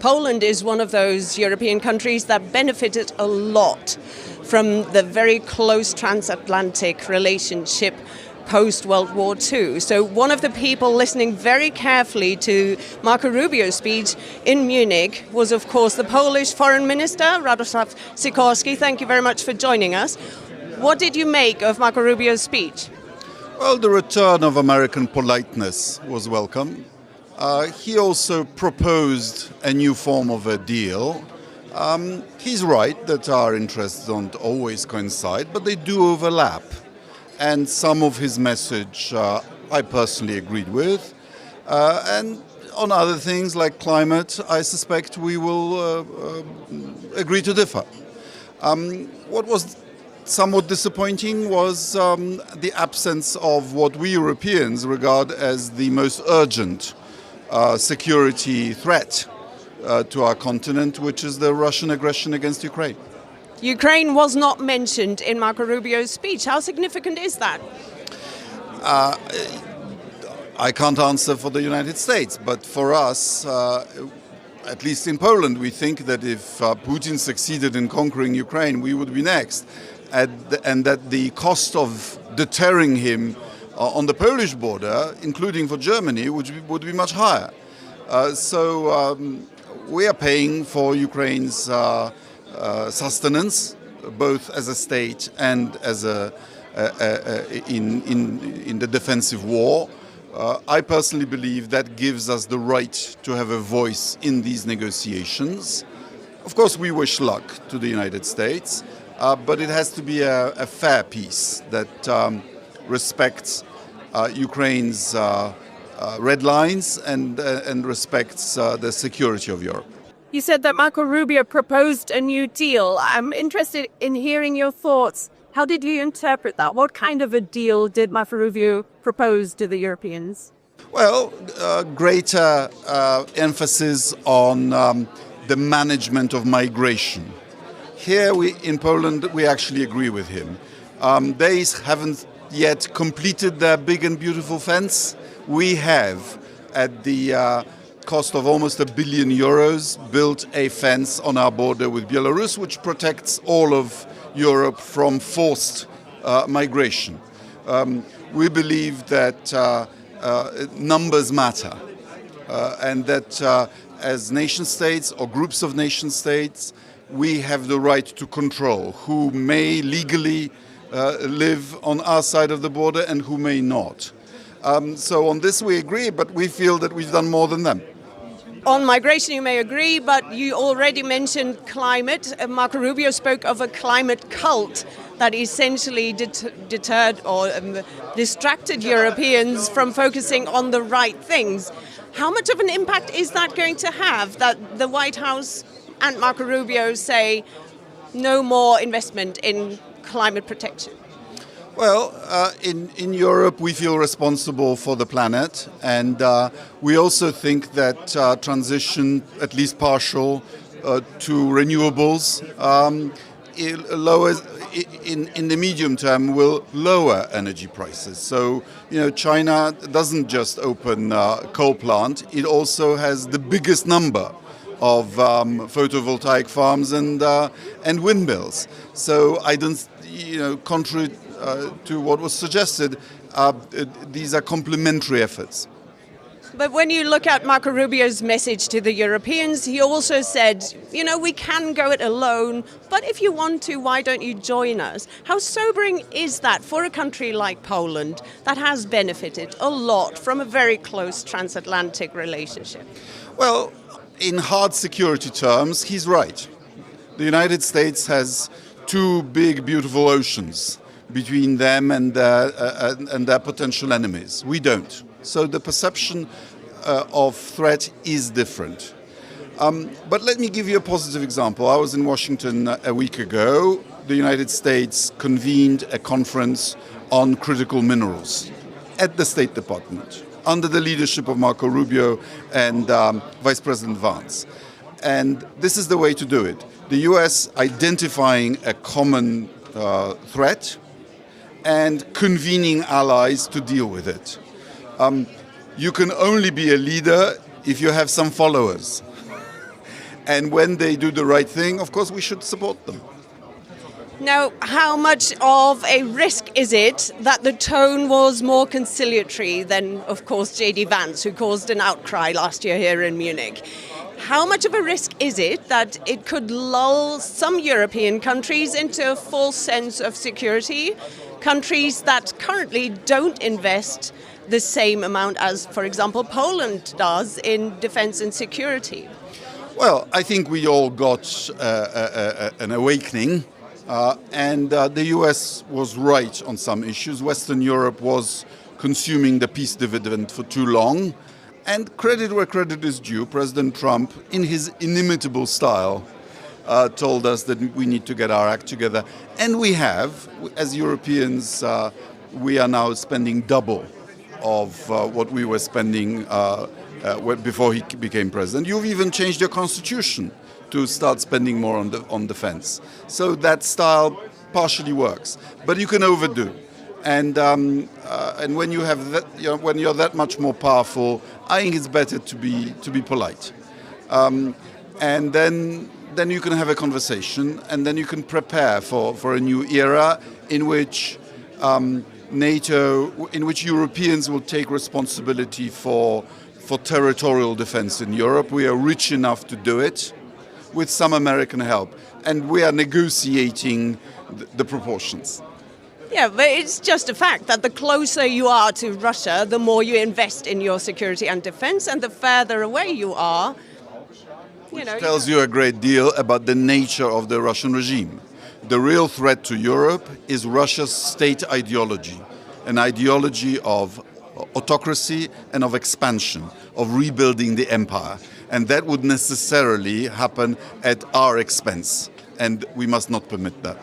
Poland is one of those European countries that benefited a lot from the very close transatlantic relationship post-World War II. So one of the people listening very carefully to Marco Rubio's speech in Munich was, of course, the Polish Foreign Minister, Radoslaw Sikorski. Thank you very much for joining us. What did you make of Marco Rubio's speech? Well, the return of American politeness was welcome. He also proposed a new form of a deal. He's right that our interests don't always coincide, but they do overlap. And some of his message I personally agreed with. And on other things like climate, I suspect we will agree to differ. What was somewhat disappointing was the absence of what we Europeans regard as the most urgent security threat to our continent, which is the Russian aggression against Ukraine. Ukraine was not mentioned in Marco Rubio's speech. How significant is that? I can't answer for the United States, but for us, at least in Poland, we think that if Putin succeeded in conquering Ukraine, we would be next, and that the cost of deterring him on the Polish border, including for Germany, would be much higher. So we are paying for Ukraine's sustenance, both as a state and as in the defensive war. I personally believe that gives us the right to have a voice in these negotiations. Of course, we wish luck to the United States, but it has to be a fair peace that respects Ukraine's red lines and respects the security of Europe. You said that Marco Rubio proposed a new deal. I'm interested in hearing your thoughts. How did you interpret that? What kind of a deal did Marco Rubio propose to the Europeans? Well, greater emphasis on the management of migration. Here in Poland, we actually agree with him. They haven't yet completed their big and beautiful fence. We have, at the cost of almost €1 billion, built a fence on our border with Belarus, which protects all of Europe from forced migration. We believe that numbers matter, and that as nation states or groups of nation states, we have the right to control who may legally live on our side of the border and who may not. So on this we agree, but we feel that we've done more than them. On migration, you may agree, but you already mentioned climate. Marco Rubio spoke of a climate cult that essentially deterred or distracted Europeans from focusing on the right things. How much of an impact is that going to have, that the White House and Marco Rubio say no more investment in climate protection? Well, in Europe, we feel responsible for the planet, and we also think that transition, at least partial, to renewables in the medium term will lower energy prices. So, China doesn't just open a coal plant; it also has the biggest number of photovoltaic farms and windmills. So I don't, contrary to what was suggested, these are complementary efforts. But when you look at Marco Rubio's message to the Europeans, he also said, we can go it alone, but if you want to, why don't you join us? How sobering is that for a country like Poland that has benefited a lot from a very close transatlantic relationship? Well, in hard security terms, he's right. The United States has two big, beautiful oceans between them and their potential enemies. We don't. So the perception of threat is different. But let me give you a positive example. I was in Washington a week ago. The United States convened a conference on critical minerals at the State Department under the leadership of Marco Rubio and Vice President Vance. And this is the way to do it. The US identifying a common threat and convening allies to deal with it. You can only be a leader if you have some followers. And when they do the right thing, of course, we should support them. Now, how much of a risk is it that the tone was more conciliatory than, of course, J.D. Vance, who caused an outcry last year here in Munich? How much of a risk is it that it could lull some European countries into a false sense of security? Countries that currently don't invest the same amount as, for example, Poland does in defense and security? Well, I think we all got an awakening. And the US was right on some issues. Western Europe was consuming the peace dividend for too long. And credit where credit is due, President Trump, in his inimitable style, told us that we need to get our act together. And we have. As Europeans, we are now spending double of what we were spending before he became president. You've even changed your constitution to start spending more on defense. So that style partially works, but you can overdo. And when you have that, when you're that much more powerful, I think it's better to be polite. And then you can have a conversation, and then you can prepare for a new era in which NATO, in which Europeans will take responsibility for territorial defense in Europe. We are rich enough to do it, with some American help, and we are negotiating the proportions. Yeah, but it's just a fact that the closer you are to Russia, the more you invest in your security and defense, and the further away you are, Which tells you a great deal about the nature of the Russian regime. The real threat to Europe is Russia's state ideology, an ideology of autocracy and of expansion, of rebuilding the empire. And that would necessarily happen at our expense, and we must not permit that.